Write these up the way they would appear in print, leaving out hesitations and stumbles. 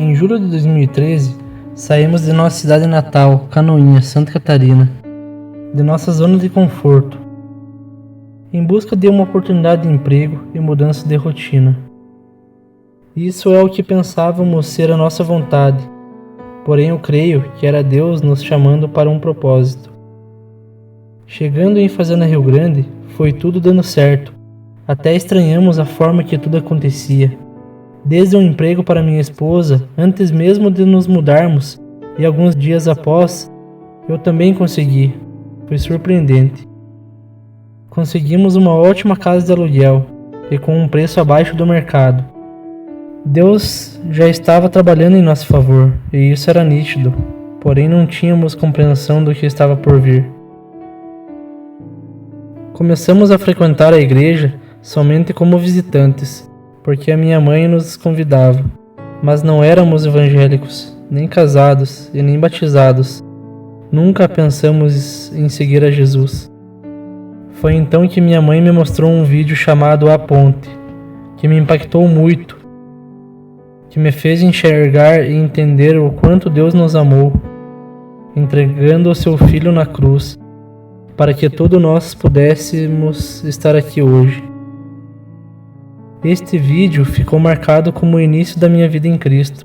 Em julho de 2013, saímos de nossa cidade natal, Canoinhas, Santa Catarina, de nossa zona de conforto, em busca de uma oportunidade de emprego e mudança de rotina. Isso é o que pensávamos ser a nossa vontade, porém eu creio que era Deus nos chamando para um propósito. Chegando em Fazenda Rio Grande, foi tudo dando certo, até estranhamos a forma que tudo acontecia. Desde um emprego para minha esposa, antes mesmo de nos mudarmos, e alguns dias após, eu também consegui. Foi surpreendente. Conseguimos uma ótima casa de aluguel, e com um preço abaixo do mercado. Deus já estava trabalhando em nosso favor, e isso era nítido, porém não tínhamos compreensão do que estava por vir. Começamos a frequentar a igreja somente como visitantes, porque a minha mãe nos convidava, mas não éramos evangélicos, nem casados e nem batizados. Nunca pensamos em seguir a Jesus. Foi então que minha mãe me mostrou um vídeo chamado A Ponte, que me impactou muito, que me fez enxergar e entender o quanto Deus nos amou, entregando o seu Filho na cruz, para que todos nós pudéssemos estar aqui hoje. Este vídeo ficou marcado como o início da minha vida em Cristo.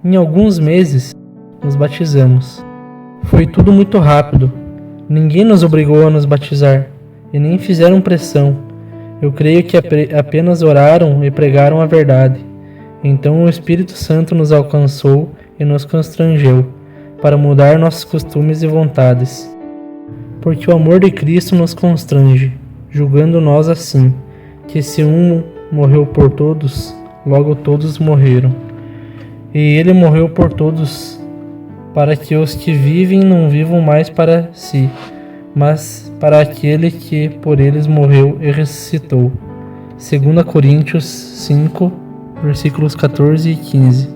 Em alguns meses, nos batizamos. Foi tudo muito rápido. Ninguém nos obrigou a nos batizar e nem fizeram pressão. Eu creio que apenas oraram e pregaram a verdade. Então o Espírito Santo nos alcançou e nos constrangeu para mudar nossos costumes e vontades. Porque o amor de Cristo nos constrange, julgando nós assim, que se um morreu por todos, logo todos morreram. E ele morreu por todos, para que os que vivem não vivam mais para si, mas para aquele que por eles morreu e ressuscitou. 2 Coríntios 5, versículos 14 e 15.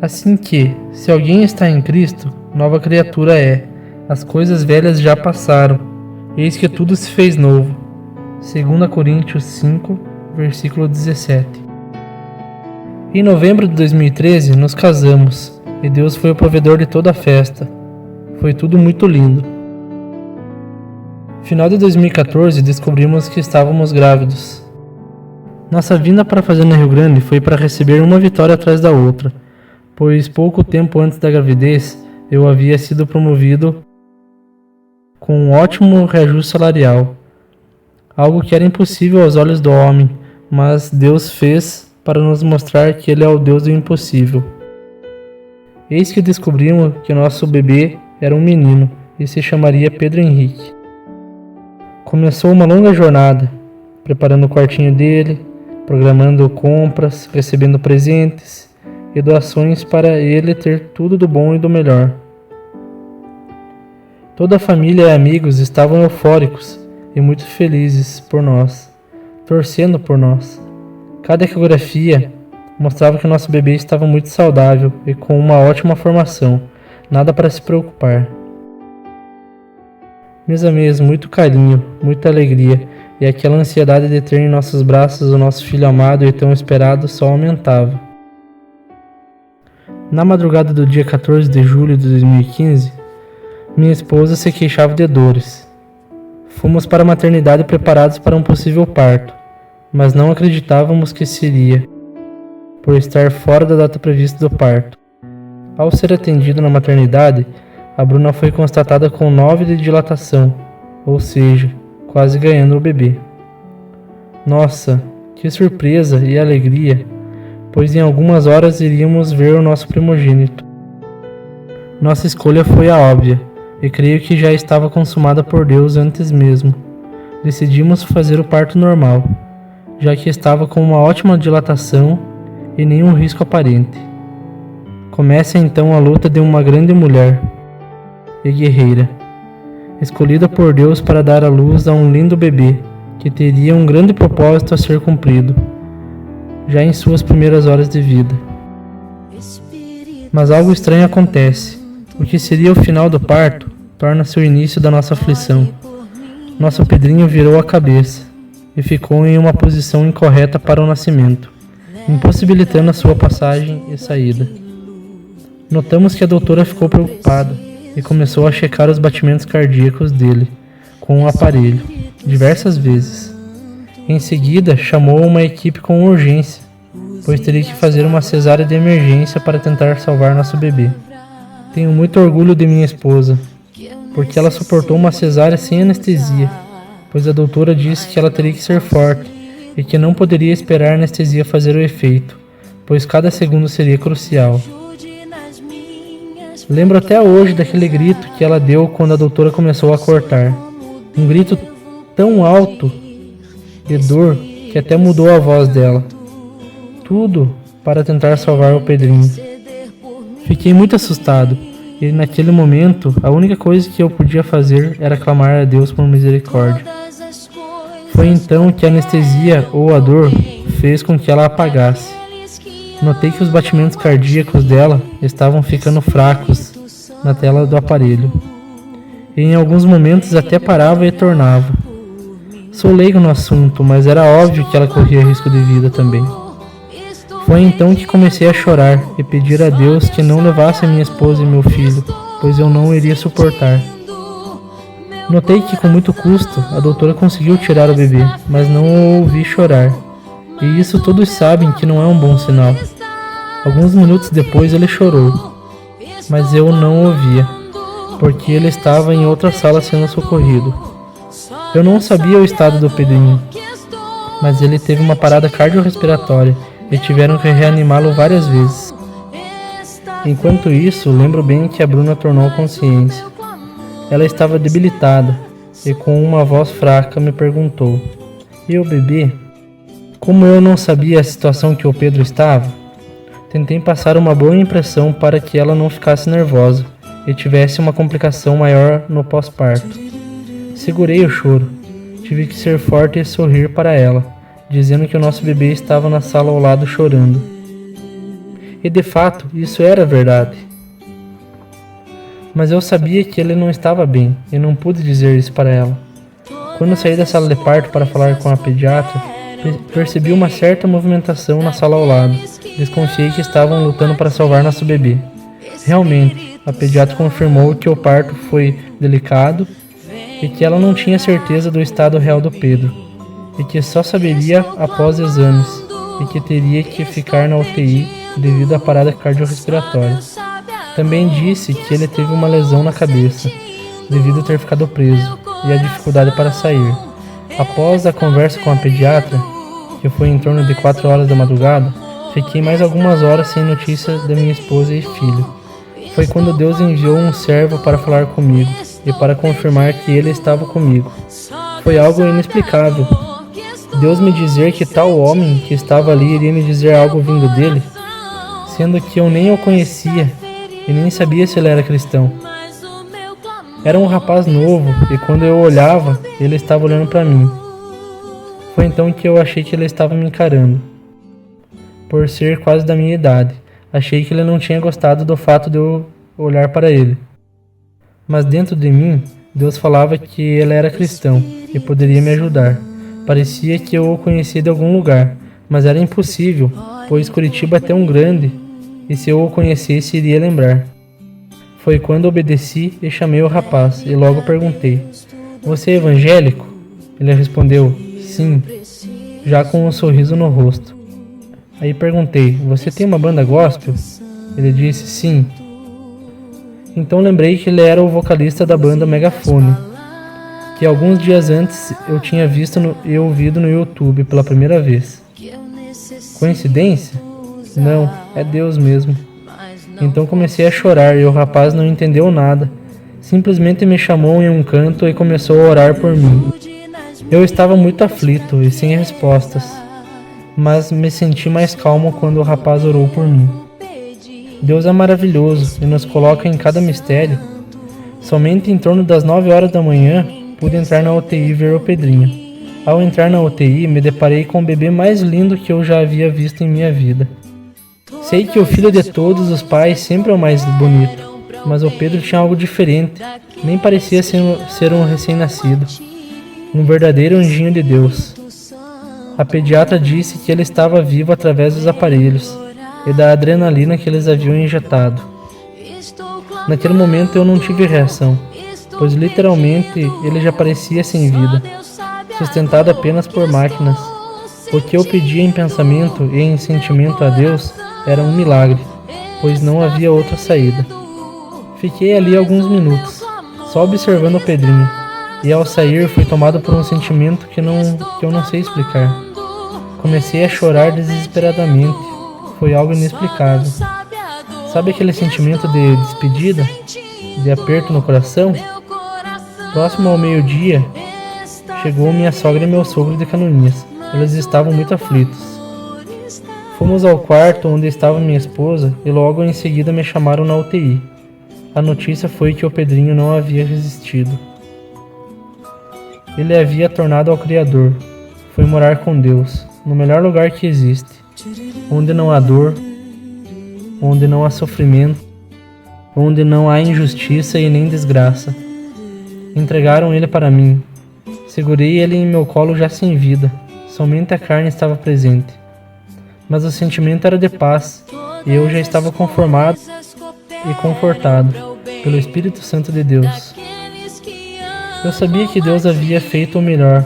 Assim que, se alguém está em Cristo, nova criatura é. As coisas velhas já passaram, eis que tudo se fez novo. 2 Coríntios 5, versículo 17. Em novembro de 2013, nos casamos, e Deus foi o provedor de toda a festa. Foi tudo muito lindo. No final de 2014, descobrimos que estávamos grávidos. Nossa vinda para a Fazenda Rio Grande foi para receber uma vitória atrás da outra, pois pouco tempo antes da gravidez, eu havia sido promovido com um ótimo reajuste salarial, algo que era impossível aos olhos do homem, mas Deus fez para nos mostrar que Ele é o Deus do impossível. Eis que descobrimos que nosso bebê era um menino e se chamaria Pedro Henrique. Começou uma longa jornada, preparando o quartinho dele, programando compras, recebendo presentes e doações para ele ter tudo do bom e do melhor. Toda a família e amigos estavam eufóricos e muito felizes por nós, torcendo por nós. Cada ecografia mostrava que nosso bebê estava muito saudável e com uma ótima formação, nada para se preocupar. Meus amigos, muito carinho, muita alegria e aquela ansiedade de ter em nossos braços o nosso filho amado e tão esperado só aumentava. Na madrugada do dia 14 de julho de 2015, minha esposa se queixava de dores. Fomos para a maternidade preparados para um possível parto, mas não acreditávamos que seria, por estar fora da data prevista do parto. Ao ser atendido na maternidade, a Bruna foi constatada com 9 de dilatação, ou seja, quase ganhando o bebê. Nossa, que surpresa e alegria, pois em algumas horas iríamos ver o nosso primogênito. Nossa escolha foi a óbvia, e creio que já estava consumada por Deus antes mesmo. Decidimos fazer o parto normal, já que estava com uma ótima dilatação e nenhum risco aparente. Começa então a luta de uma grande mulher e guerreira, escolhida por Deus para dar à luz a um lindo bebê, que teria um grande propósito a ser cumprido, já em suas primeiras horas de vida. Mas algo estranho acontece. O que seria o final do parto torna-se o início da nossa aflição. Nosso Pedrinho virou a cabeça e ficou em uma posição incorreta para o nascimento. impossibilitando a sua passagem e saída. Notamos que a doutora ficou preocupada e começou a checar os batimentos cardíacos dele com um aparelho, diversas vezes. Em seguida, chamou uma equipe com urgência, pois teria que fazer uma cesárea de emergência para tentar salvar nosso bebê. Tenho muito orgulho de minha esposa, porque ela suportou uma cesárea sem anestesia, pois a doutora disse que ela teria que ser forte e que não poderia esperar a anestesia fazer o efeito, pois cada segundo seria crucial. Lembro até hoje daquele grito que ela deu quando a doutora começou a cortar. Um grito tão alto de dor que até mudou a voz dela. Tudo para tentar salvar o Pedrinho. Fiquei muito assustado e naquele momento a única coisa que eu podia fazer era clamar a Deus por misericórdia. Foi então que a anestesia ou a dor fez com que ela apagasse. Notei que os batimentos cardíacos dela estavam ficando fracos na tela do aparelho. E em alguns momentos até parava e tornava. Sou leigo no assunto, mas era óbvio que ela corria risco de vida também. Foi então que comecei a chorar e pedir a Deus que não levasse minha esposa e meu filho, pois eu não iria suportar. Notei que com muito custo a doutora conseguiu tirar o bebê, mas não o ouvi chorar. E isso todos sabem que não é um bom sinal. Alguns minutos depois ele chorou, mas eu não ouvia, porque ele estava em outra sala sendo socorrido. Eu não sabia o estado do Pedrinho, mas ele teve uma parada cardiorrespiratória e tiveram que reanimá-lo várias vezes. Enquanto isso, lembro bem que a Bruna tornou consciência. Ela estava debilitada e com uma voz fraca me perguntou: "E o bebê?" Como eu não sabia a situação que o Pedro estava, tentei passar uma boa impressão para que ela não ficasse nervosa e tivesse uma complicação maior no pós-parto. Segurei o choro, tive que ser forte e sorrir para ela, dizendo que o nosso bebê estava na sala ao lado chorando. E de fato, isso era verdade. Mas eu sabia que ele não estava bem e não pude dizer isso para ela. Quando saí da sala de parto para falar com a pediatra, percebi uma certa movimentação na sala ao lado. Desconfiei que estavam lutando para salvar nosso bebê. Realmente, a pediatra confirmou que o parto foi delicado e que ela não tinha certeza do estado real do Pedro, e que só saberia após exames, e que teria que ficar na UTI devido à parada cardiorrespiratória. Também disse que ele teve uma lesão na cabeça, devido a ter ficado preso, e a dificuldade para sair. Após a conversa com a pediatra, que foi em torno de 4 horas da madrugada, fiquei mais algumas horas sem notícia da minha esposa e filho. Foi quando Deus enviou um servo para falar comigo e para confirmar que ele estava comigo. Foi algo inexplicável. Deus me dizer que tal homem que estava ali iria me dizer algo vindo dele, sendo que eu nem o conhecia e nem sabia se ele era cristão. Era um rapaz novo e quando eu olhava, ele estava olhando para mim. Foi então que eu achei que ele estava me encarando. Por ser quase da minha idade, achei que ele não tinha gostado do fato de eu olhar para ele. Mas dentro de mim, Deus falava que ele era cristão e poderia me ajudar. Parecia que eu o conhecia de algum lugar, mas era impossível, pois Curitiba é tão grande e se eu o conhecesse iria lembrar. Foi quando obedeci e chamei o rapaz e logo perguntei: "Você é evangélico?" Ele respondeu: "Sim", já com um sorriso no rosto. Aí perguntei: "Você tem uma banda gospel?" Ele disse: "Sim." Então lembrei que ele era o vocalista da banda Megafone, que alguns dias antes eu tinha visto e ouvido no YouTube pela primeira vez. Coincidência? Não, é Deus mesmo. Então comecei a chorar e o rapaz não entendeu nada. Simplesmente me chamou em um canto e começou a orar por mim. Eu estava muito aflito e sem respostas, mas me senti mais calmo quando o rapaz orou por mim. Deus é maravilhoso e nos coloca em cada mistério. Somente em torno das 9 horas da manhã pude entrar na UTI e ver o Pedrinho. Ao entrar na UTI, me deparei com o bebê mais lindo que eu já havia visto em minha vida. Sei que o filho de todos os pais sempre é o mais bonito, mas o Pedro tinha algo diferente, nem parecia ser um recém-nascido, um verdadeiro anjinho de Deus. A pediatra disse que ele estava vivo através dos aparelhos e da adrenalina que eles haviam injetado. Naquele momento eu não tive reação, pois literalmente ele já parecia sem vida, sustentado apenas por máquinas. O que eu pedia em pensamento e em sentimento a Deus era um milagre, pois não havia outra saída. Fiquei ali alguns minutos, só observando o Pedrinho, e ao sair fui tomado por um sentimento que eu não sei explicar. Comecei a chorar desesperadamente, foi algo inexplicável. Sabe aquele sentimento de despedida, de aperto no coração? Próximo ao meio-dia, chegou minha sogra e meu sogro de Canoinhas. Eles estavam muito aflitos. Fomos ao quarto onde estava minha esposa e logo em seguida me chamaram na UTI. A notícia foi que o Pedrinho não havia resistido. Ele havia tornado ao Criador. Foi morar com Deus, no melhor lugar que existe, onde não há dor, onde não há sofrimento, onde não há injustiça e nem desgraça. Entregaram ele para mim. Segurei ele em meu colo já sem vida. Somente a carne estava presente. Mas o sentimento era de paz, e eu já estava conformado e confortado pelo Espírito Santo de Deus. Eu sabia que Deus havia feito o melhor.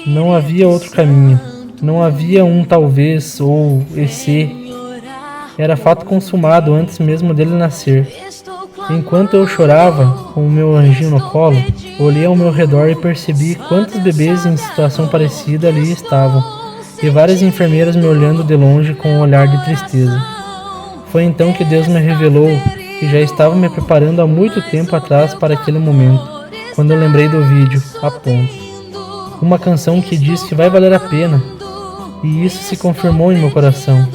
Não havia outro caminho. Não havia um talvez ou e se. Era fato consumado antes mesmo dele nascer. Enquanto eu chorava, com o meu anjinho no colo, olhei ao meu redor e percebi quantos bebês em situação parecida ali estavam, e várias enfermeiras me olhando de longe com um olhar de tristeza. Foi então que Deus me revelou que já estava me preparando há muito tempo atrás para aquele momento, quando eu lembrei do vídeo, A Ponto. Uma canção que diz que vai valer a pena, e isso se confirmou em meu coração.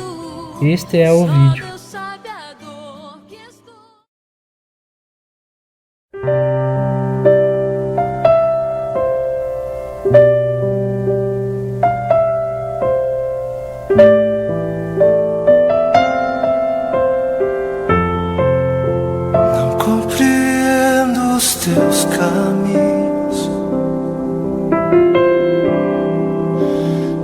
Este é o vídeo. Não compreendo os teus caminhos,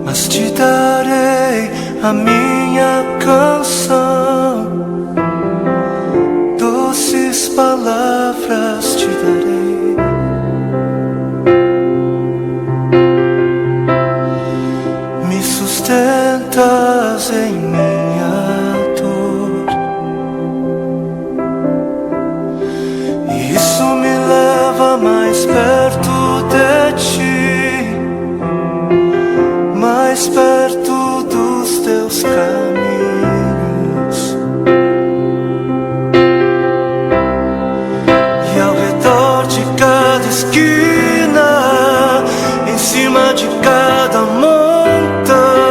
mas te darei a minha canção. Doces palavras te darei. Me sustentas em minha dor, e isso me leva mais perto de ti, mais perto dos teus caminhos. E ao redor de cada esquina, em cima de cada montanha,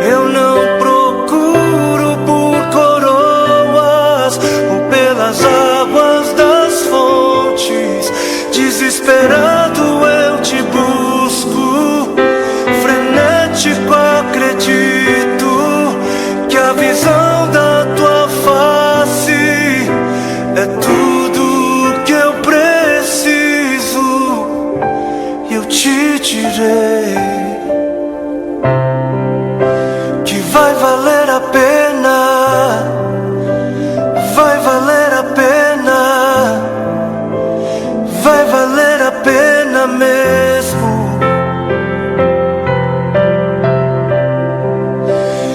eu não procuro por coroas ou pelas águas das fontes. Desesperado eu te busco, frenético acredito que a visão da tua face é tudo que eu preciso. Eu te direi que vai valer a pena, vai valer a pena, vai valer a pena mesmo.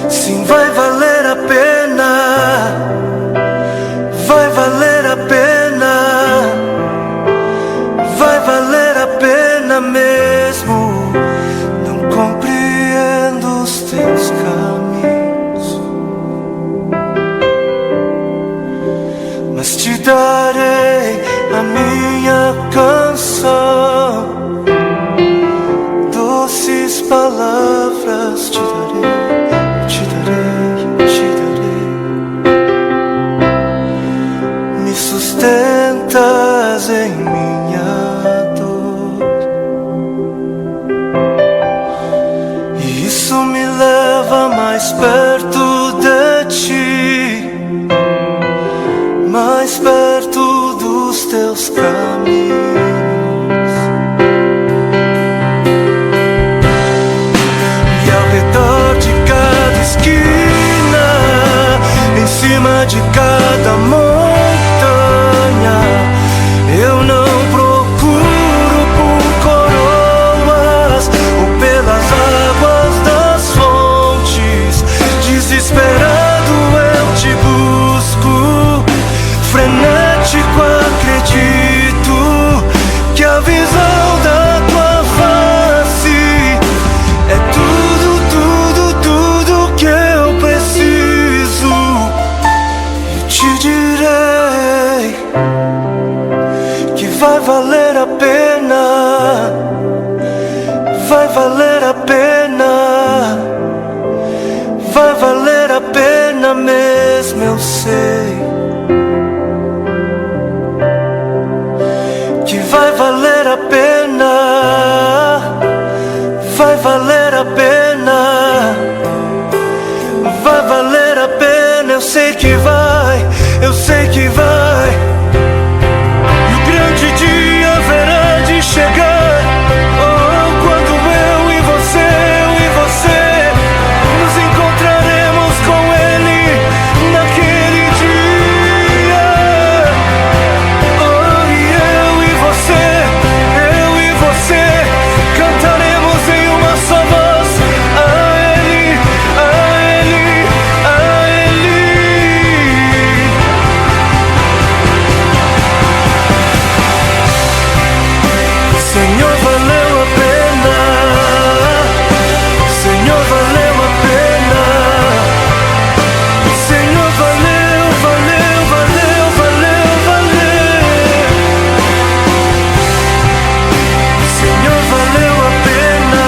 Sim, vai valer a pena, vai valer a pena, vai valer a pena mesmo. Não compreendo os teus caminhos, mas te darei a minha canção. Doces palavras te darei, te darei, te darei. Me sustentas em minha dor, e isso me leva mais perto de ti, mais perto dos teus caminhos. de cada montanha. Eu não procuro por coroas ou pelas águas das fontes. Desesperado eu te busco, frenético acredito que a visão da tua face é tudo, tudo, tudo que eu preciso. Eu te direi que vai valer a pena, vai valer a pena, vai valer a pena mesmo, eu sei. Que vai valer a pena, vai valer a pena, vai valer a pena. Eu sei que vai, eu sei que vai. E o grande dia haverá de chegar. Oh, quando eu e você nos encontraremos com Ele naquele dia. Oh, e eu e você cantaremos em uma só voz a Ele, a Ele, a Ele. Senhor, valeu a pena, Senhor, valeu a pena, Senhor, valeu, valeu, valeu, valeu, valeu. Senhor, valeu a pena,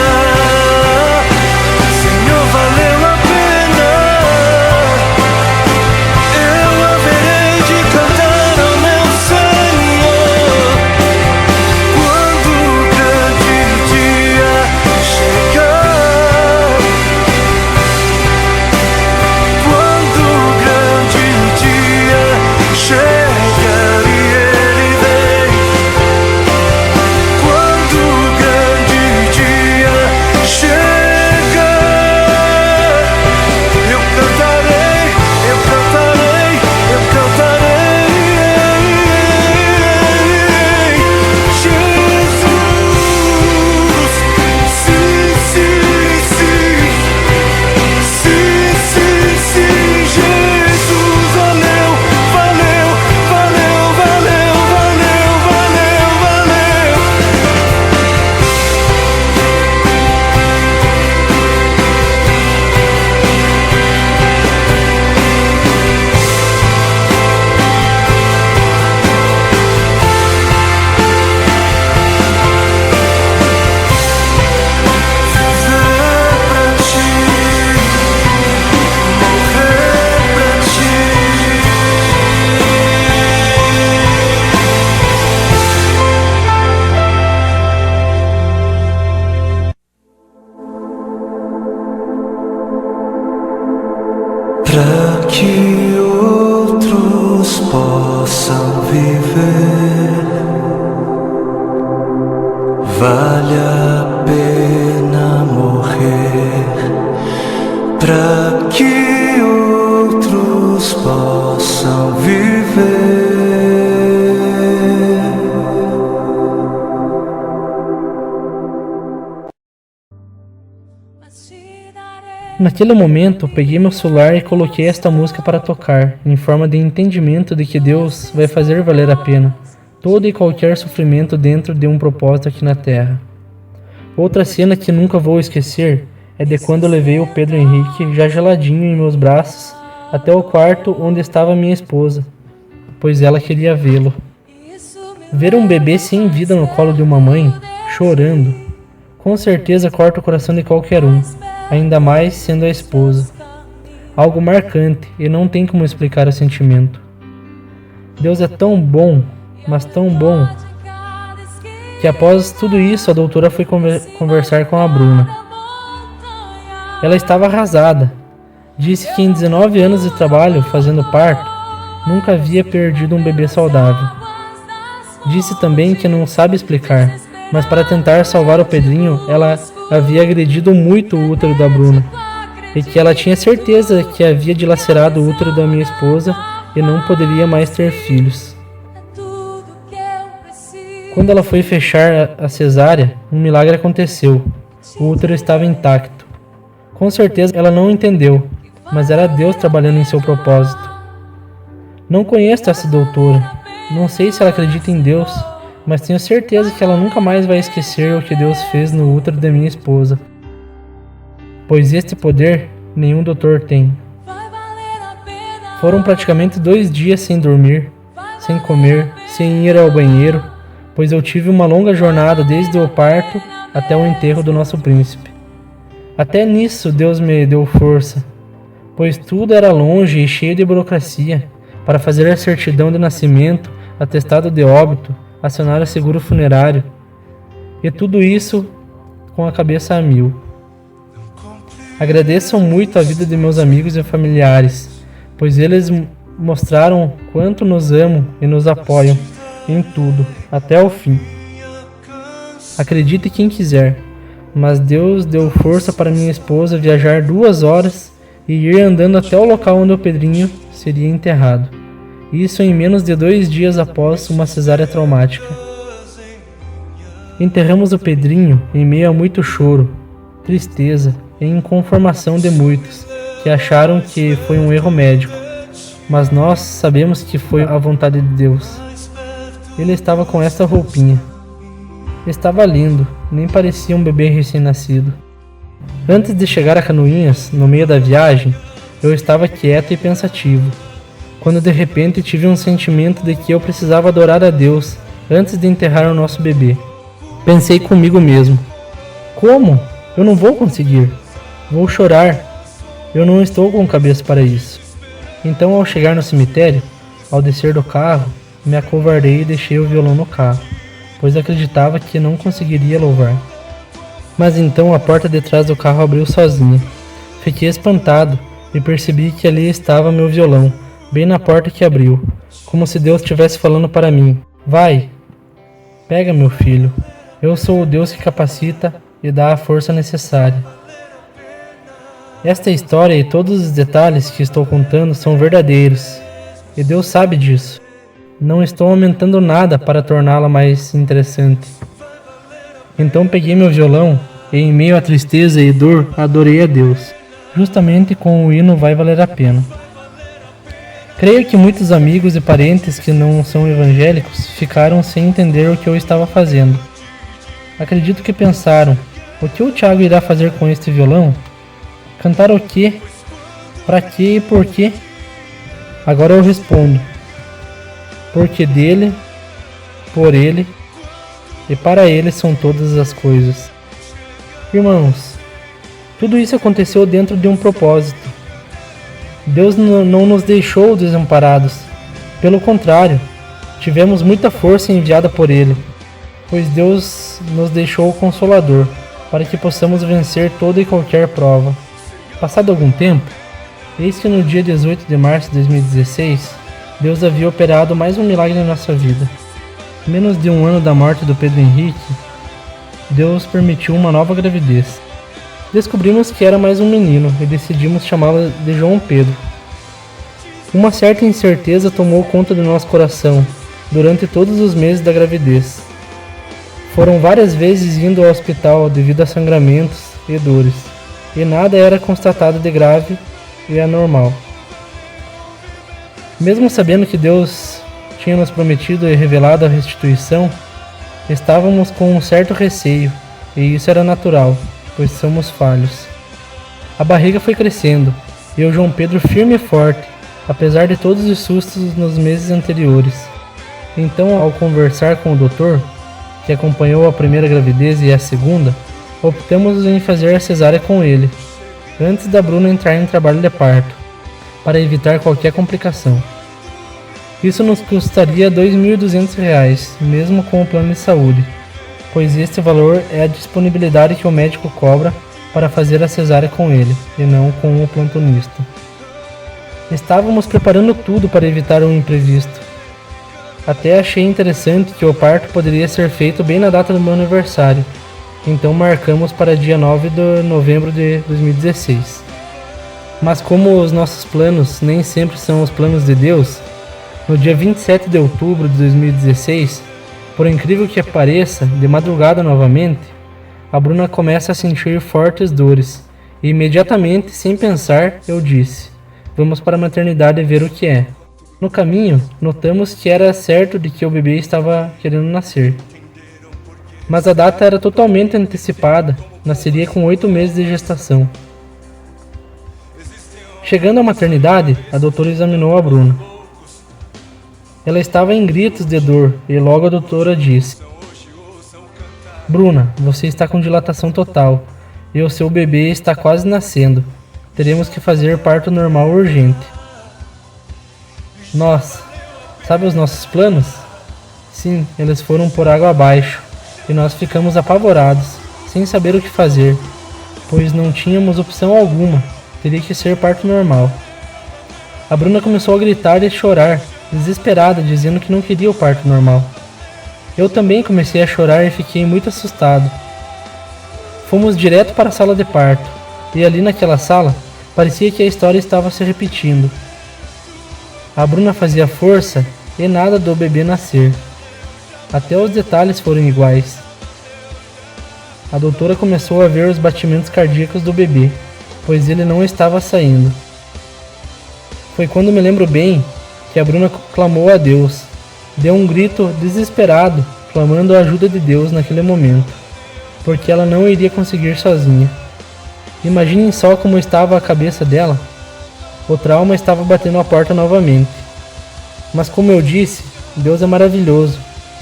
Senhor, valeu a pena. Eu haverei de cantar ao meu Senhor quando o grande dia chegar. Quando o grande dia chegar e Ele vem. Quando o grande dia chegar, eu cantarei, eu cantarei, eu cantarei. Jesus, sim, sim, sim, sim, sim, sim, Jesus, valeu, valeu, valeu, valeu, valeu, valeu, valeu. Viver pra ti, morrer pra ti. Pra que outros possam viver, vale a pena morrer. Pra que outros possam viver. Naquele momento, peguei meu celular e coloquei esta música para tocar, em forma de entendimento de que Deus vai fazer valer a pena todo e qualquer sofrimento dentro de um propósito aqui na Terra. Outra cena que nunca vou esquecer é de quando eu levei o Pedro Henrique, já geladinho em meus braços, até o quarto onde estava minha esposa, pois ela queria vê-lo. Ver um bebê sem vida no colo de uma mãe, chorando, com certeza corta o coração de qualquer um, ainda mais sendo a esposa. Algo marcante e não tem como explicar o sentimento. Deus é tão bom, mas tão bom, que após tudo isso a doutora foi conversar com a Bruna. Ela estava arrasada. Disse que em 19 anos de trabalho fazendo parto, nunca havia perdido um bebê saudável. Disse também que não sabe explicar, mas para tentar salvar o Pedrinho, ela havia agredido muito o útero da Bruna, e que ela tinha certeza que havia dilacerado o útero da minha esposa e não poderia mais ter filhos. Quando ela foi fechar a cesárea, um milagre aconteceu. O útero estava intacto. Com certeza ela não entendeu, mas era Deus trabalhando em seu propósito. Não conheço essa doutora. Não sei se ela acredita em Deus, mas tenho certeza que ela nunca mais vai esquecer o que Deus fez no útero da minha esposa. Pois este poder nenhum doutor tem. Foram praticamente 2 dias sem dormir, sem comer, sem ir ao banheiro, pois eu tive uma longa jornada desde o parto até o enterro do nosso príncipe. Até nisso Deus me deu força, pois tudo era longe e cheio de burocracia para fazer a certidão de nascimento, atestado de óbito, acionar o seguro funerário, e tudo isso com a cabeça a mil. Agradeço muito a vida de meus amigos e familiares, pois eles mostraram quanto nos amam e nos apoiam em tudo, até o fim. Acredite quem quiser, mas Deus deu força para minha esposa viajar 2 horas e ir andando até o local onde o Pedrinho seria enterrado. Isso em menos de 2 dias após uma cesárea traumática. Enterramos o Pedrinho em meio a muito choro, tristeza e inconformação de muitos que acharam que foi um erro médico, mas nós sabemos que foi a vontade de Deus. Ele estava com esta roupinha. Estava lindo, nem parecia um bebê recém-nascido. Antes de chegar a Canoinhas, no meio da viagem, eu estava quieto e pensativo, quando de repente tive um sentimento de que eu precisava adorar a Deus antes de enterrar o nosso bebê. Pensei comigo mesmo: como? Eu não vou conseguir. Vou chorar. Eu não estou com cabeça para isso. Então, ao chegar no cemitério, ao descer do carro, me acovardei e deixei o violão no carro, pois acreditava que não conseguiria louvar. Mas então a porta de trás do carro abriu sozinha. Fiquei espantado e percebi que ali estava meu violão, bem na porta que abriu, como se Deus estivesse falando para mim: vai, pega meu filho, eu sou o Deus que capacita e dá a força necessária. Esta história e todos os detalhes que estou contando são verdadeiros, e Deus sabe disso. Não estou aumentando nada para torná-la mais interessante. Então peguei meu violão e, em meio à tristeza e dor, adorei a Deus, justamente com o hino Vai Valer a Pena. Creio que muitos amigos e parentes que não são evangélicos ficaram sem entender o que eu estava fazendo. Acredito que pensaram: o que o Thiago irá fazer com este violão? Cantar o quê? Para quê e por quê? Agora eu respondo: porque dele, por ele e para ele são todas as coisas. Irmãos, tudo isso aconteceu dentro de um propósito. Deus não nos deixou desamparados. Pelo contrário, tivemos muita força enviada por Ele, pois Deus nos deixou o Consolador, para que possamos vencer toda e qualquer prova. Passado algum tempo, eis que no dia 18 de março de 2016, Deus havia operado mais um milagre em nossa vida. Menos de 1 ano da morte do Pedro Henrique, Deus permitiu uma nova gravidez. Descobrimos que era mais um menino e decidimos chamá-lo de João Pedro. Uma certa incerteza tomou conta do nosso coração durante todos os meses da gravidez. Foram várias vezes indo ao hospital devido a sangramentos e dores, e nada era constatado de grave e anormal. Mesmo sabendo que Deus tinha nos prometido e revelado a restituição, estávamos com um certo receio, e isso era natural, pois somos falhos. A barriga foi crescendo, e eu, João Pedro, firme e forte, apesar de todos os sustos nos meses anteriores. Então, ao conversar com o doutor, que acompanhou a primeira gravidez e a segunda, optamos em fazer a cesárea com ele, antes da Bruna entrar em trabalho de parto, para evitar qualquer complicação. Isso nos custaria R$ 2.200, mesmo com o plano de saúde, pois este valor é a disponibilidade que o médico cobra para fazer a cesárea com ele, e não com o plantonista. Estávamos preparando tudo para evitar um imprevisto. Até achei interessante que o parto poderia ser feito bem na data do meu aniversário, então marcamos para dia 9 de novembro de 2016. Mas como os nossos planos nem sempre são os planos de Deus, no dia 27 de outubro de 2016, por incrível que pareça, de madrugada novamente, a Bruna começa a sentir fortes dores e imediatamente, sem pensar, eu disse: vamos para a maternidade ver o que é. No caminho, notamos que era certo de que o bebê estava querendo nascer. Mas a data era totalmente antecipada, nasceria com 8 meses de gestação. Chegando à maternidade, a doutora examinou a Bruna. Ela estava em gritos de dor e logo a doutora disse: Bruna, você está com dilatação total e o seu bebê está quase nascendo. Teremos que fazer parto normal urgente. Nossa, sabe os nossos planos? Sim, eles foram por água abaixo e nós ficamos apavorados, sem saber o que fazer, pois não tínhamos opção alguma, teria que ser parto normal. A Bruna começou a gritar e chorar, desesperada, dizendo que não queria o parto normal. Eu também comecei a chorar e fiquei muito assustado. Fomos direto para a sala de parto, e ali naquela sala, parecia que a história estava se repetindo. A Bruna fazia força e nada do bebê nascer. Até os detalhes foram iguais. A doutora começou a ver os batimentos cardíacos do bebê, pois ele não estava saindo. Foi quando me lembro bem que a Bruna clamou a Deus. Deu um grito desesperado, clamando a ajuda de Deus naquele momento, porque ela não iria conseguir sozinha. Imaginem só como estava a cabeça dela. O trauma estava batendo a porta novamente. Mas como eu disse, Deus é maravilhoso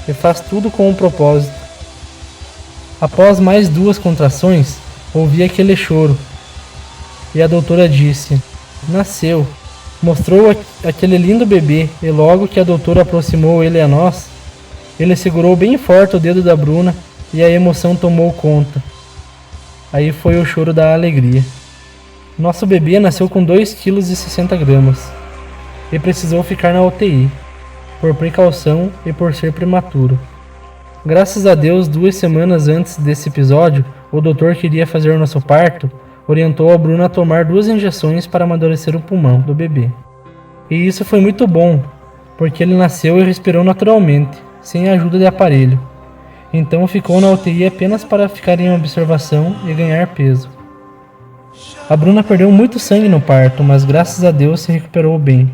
e faz tudo com um propósito. Após mais 2 contrações, ouvi aquele choro. E a doutora disse: nasceu. Mostrou aquele lindo bebê e logo que a doutora aproximou ele a nós, ele segurou bem forte o dedo da Bruna e a emoção tomou conta. Aí foi o choro da alegria. Nosso bebê nasceu com 2,60 kg e precisou ficar na UTI, por precaução e por ser prematuro. Graças a Deus, 2 semanas antes desse episódio, o doutor que iria fazer o nosso parto orientou a Bruna a tomar 2 injeções para amadurecer o pulmão do bebê. E isso foi muito bom, porque ele nasceu e respirou naturalmente, sem a ajuda de aparelho. Então ficou na UTI apenas para ficar em observação e ganhar peso. A Bruna perdeu muito sangue no parto, mas graças a Deus se recuperou bem.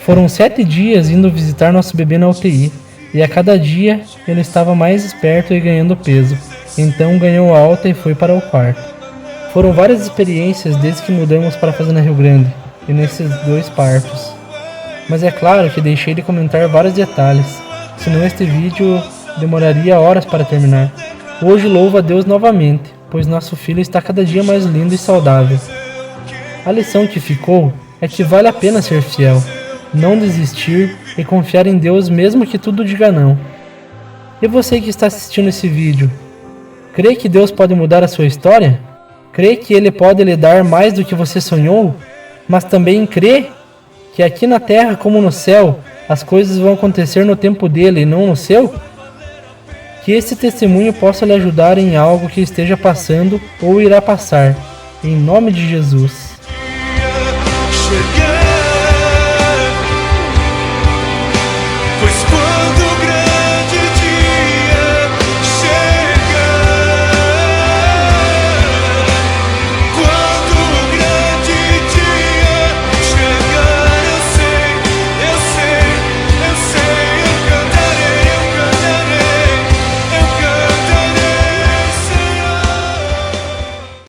Foram 7 dias indo visitar nosso bebê na UTI, e a cada dia ele estava mais esperto e ganhando peso. Então ganhou alta e foi para o quarto. Foram várias experiências desde que mudamos para a Fazenda Rio Grande, e nesses 2 partos. Mas é claro que deixei de comentar vários detalhes, senão este vídeo demoraria horas para terminar. Hoje louvo a Deus novamente, pois nosso filho está cada dia mais lindo e saudável. A lição que ficou é que vale a pena ser fiel, não desistir e confiar em Deus mesmo que tudo diga não. E você que está assistindo esse vídeo, crê que Deus pode mudar a sua história? Crê que Ele pode lhe dar mais do que você sonhou? Mas também crê que aqui na terra como no céu, as coisas vão acontecer no tempo dele e não no seu? Que esse testemunho possa lhe ajudar em algo que esteja passando ou irá passar. Em nome de Jesus.